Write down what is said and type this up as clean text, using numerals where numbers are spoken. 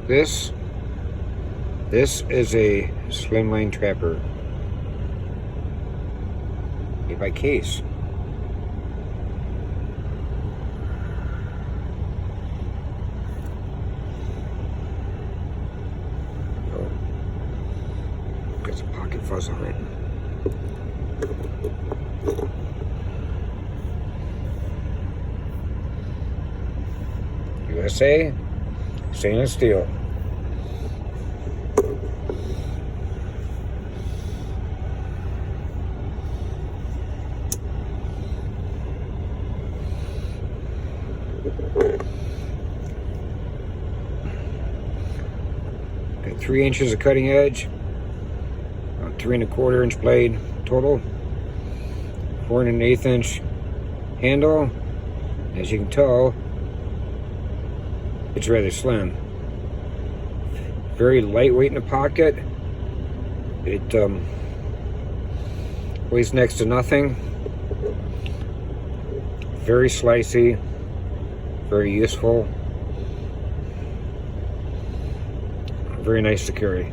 This is a Slimline Trapper. Made by Case. Oh, got some pocket fuzz on it. USA, stainless steel. Got 3 inches of cutting edge, about 3 1/4 inch blade total, 4 1/8 inch handle. As you can tell, it's rather slim. Very lightweight in the pocket. It weighs next to nothing. Very slicey, very useful, very nice to carry.